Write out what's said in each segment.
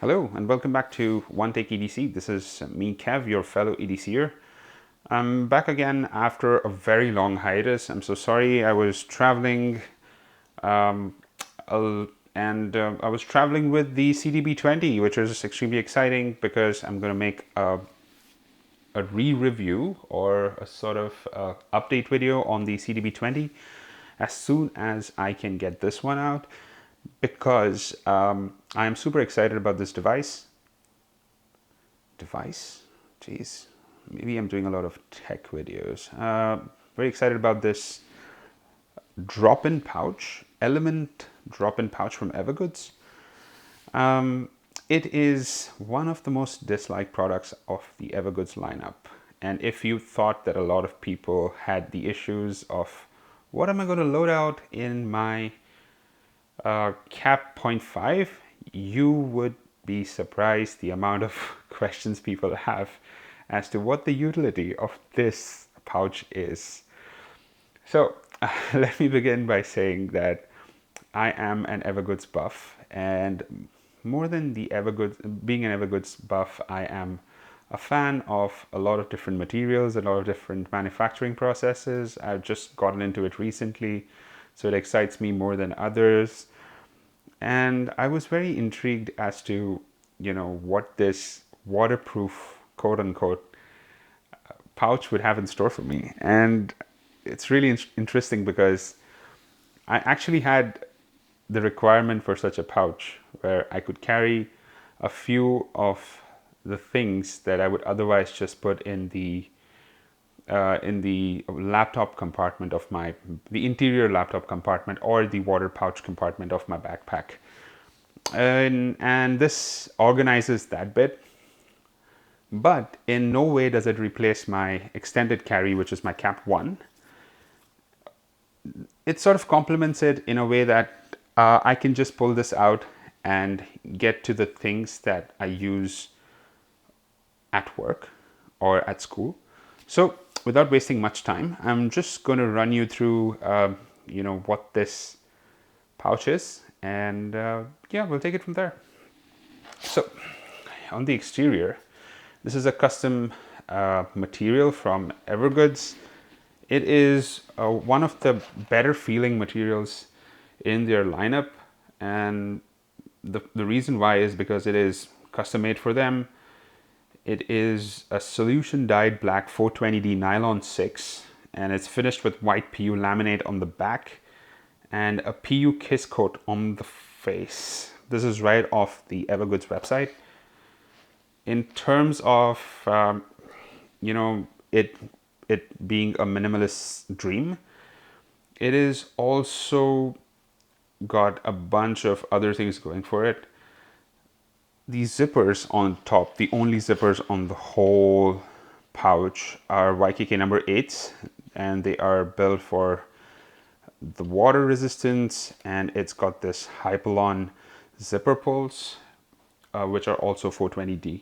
Hello and welcome back to One Take EDC. This is me, Kev, your fellow EDCer. I'm back again after a very long hiatus. I'm so sorry. I was traveling, um, I was traveling with the CDB20, which is extremely exciting because I'm going to make a re-review or a sort of update video on the CDB20 as soon as I can get this one out because I am super excited about this device. Jeez, maybe I'm doing a lot of tech videos. Very excited about this drop-in pouch, element drop-in pouch from Evergoods. It is one of the most disliked products of the Evergoods lineup. And if you thought that a lot of people had the issues of what am I going to load out in my cap 0.5, you would be surprised the amount of questions people have as to what the utility of this pouch is. So let me begin by saying that I am an Evergoods buff, and more than the Evergoods, being an Evergoods buff, I am a fan of a lot of different materials, a lot of different manufacturing processes. I've just gotten into it recently, so it excites me more than others. And I was very intrigued as to, what this waterproof, quote unquote, pouch would have in store for me. And it's really interesting because I actually had the requirement for such a pouch where I could carry a few of the things that I would otherwise just put in the laptop compartment of the interior laptop compartment or the water pouch compartment of my backpack. And this organizes that bit, but in no way does it replace my extended carry, which is my cap 1. It sort of complements it in a way that I can just pull this out and get to the things that I use at work or at school. So without wasting much time, I'm just going to run you through, what this pouch is, and yeah, we'll take it from there. So on the exterior, this is a custom material from Evergoods. It is one of the better feeling materials in their lineup, and the reason why is because it is custom made for them. It is a solution dyed black 420D nylon 6, and it's finished with white PU laminate on the back and a PU kiss coat on the face. This is right off the Evergoods website. In terms of it being a minimalist dream, it is also got a bunch of other things going for it. These zippers on top, the only zippers on the whole pouch, are YKK number 8s, and they are built for the water resistance, and it's got this Hypalon zipper pulls, which are also 420D.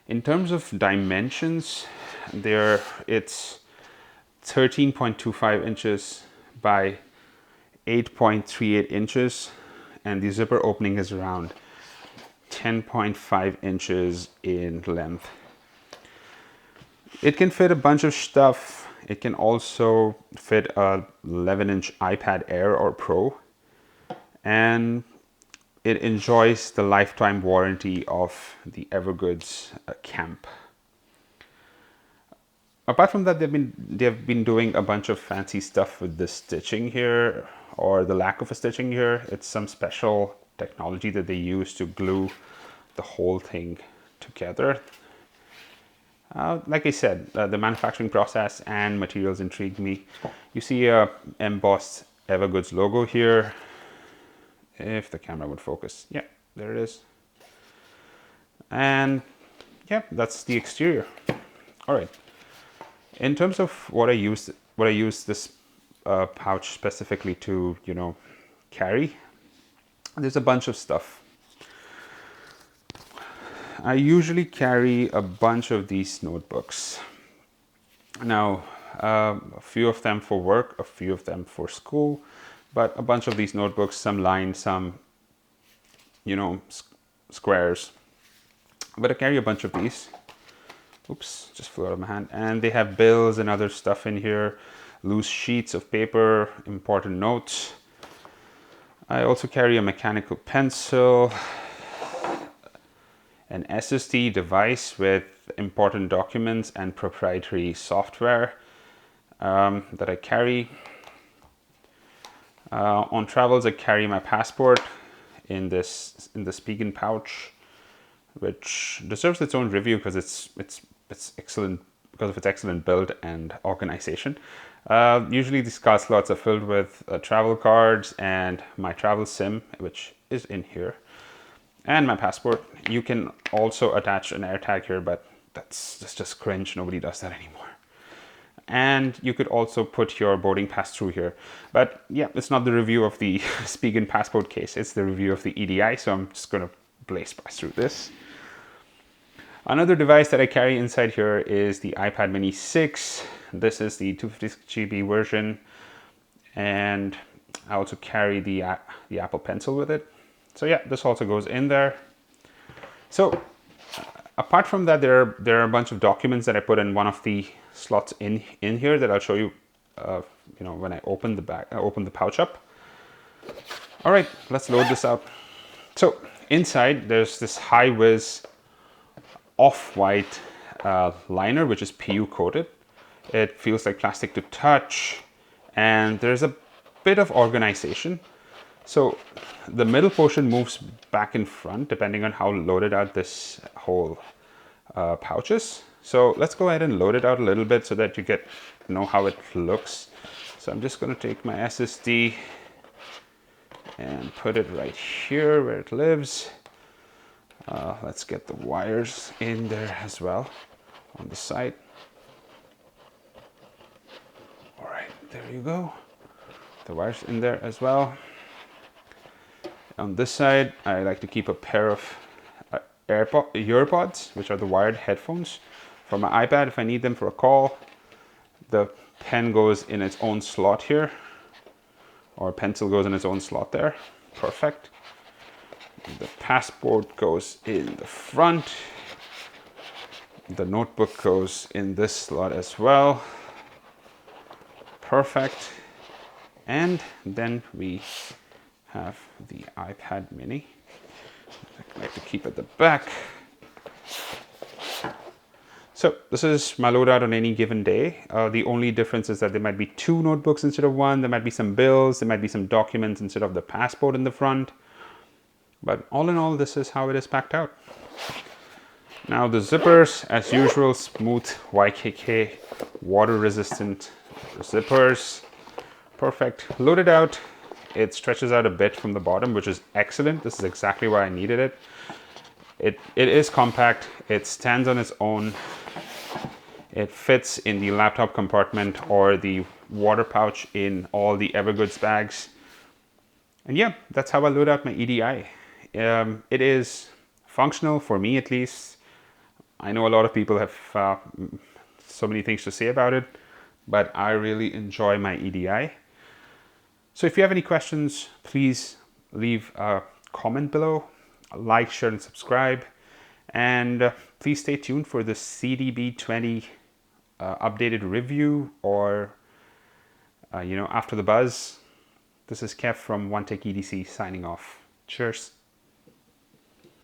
In terms of dimensions, it's 13.25 inches by 8.38 inches, and the zipper opening is around 10.5 inches in length. It can fit a bunch of stuff. It can also fit a 11-inch iPad Air or Pro, and it enjoys the lifetime warranty of the Evergoods Camp. Apart from that, they've been doing a bunch of fancy stuff with the stitching here, or the lack of a stitching here. It's some special technology that they use to glue the whole thing together. Like I said, the manufacturing process and materials intrigued me. You see a embossed Evergoods logo here. If the camera would focus. Yeah, there it is. And yeah, that's the exterior. All right. In terms of what I use this pouch specifically to, carry, there's a bunch of stuff. I usually carry a bunch of these notebooks. Now, a few of them for work, a few of them for school, but a bunch of these notebooks, some lined, some, squares. But I carry a bunch of these. Oops, just flew out of my hand. And they have bills and other stuff in here, loose sheets of paper, important notes. I also carry a mechanical pencil, an SSD device with important documents and proprietary software that I carry. On travels, I carry my passport in this Spigen pouch, which deserves its own review because it's excellent, because of its excellent build and organization. Usually these card slots are filled with travel cards and my travel sim, which is in here, and my passport. You can also attach an AirTag here, but that's just cringe. Nobody does that anymore. And you could also put your boarding pass through here. But yeah, it's not the review of the Spigen passport case, it's the review of the EDI, so I'm just gonna blaze past through this. Another device that I carry inside here is the iPad mini 6. This is the 256 GB version, and I also carry the Apple Pencil with it. So yeah, this also goes in there. So apart from that, there are a bunch of documents that I put in one of the slots in here that I'll show you, when I open the pouch up. All right, let's load this out. So inside there's this high-vis off-white liner, which is PU coated. It feels like plastic to touch, and there's a bit of organization. So the middle portion moves back and front depending on how loaded out this whole pouch is. So let's go ahead and load it out a little bit so that you know how it looks. So I'm just going to take my SSD and put it right here where it lives. Let's get the wires in there as well on the side. All right, there you go. The wires in there as well. On this side, I like to keep a pair of earpods, which are the wired headphones for my iPad if I need them for a call. The pen goes in its own slot here, or pencil goes in its own slot there. Perfect. The passport goes in the front. The notebook goes in this slot as well. Perfect. And then we have the iPad mini. I like to keep at the back. So this is my loadout on any given day. The only difference is that there might be 2 notebooks instead of 1. There might be some bills. There might be some documents instead of the passport in the front. But all in all, this is how it is packed out. Now the zippers, as usual, smooth YKK water resistant zippers. Perfect. Loaded out. It stretches out a bit from the bottom, which is excellent. This is exactly why I needed it. It is compact. It stands on its own. It fits in the laptop compartment or the water pouch in all the Evergoods bags. And yeah, that's how I load out my EDI. It is functional for me, at least. I know a lot of people have so many things to say about it, but I really enjoy my EDI. So if you have any questions, please leave a comment below, like, share, and subscribe. And please stay tuned for the CDB20 updated review, or after the buzz. This is Kev from One Tech EDC signing off. Cheers.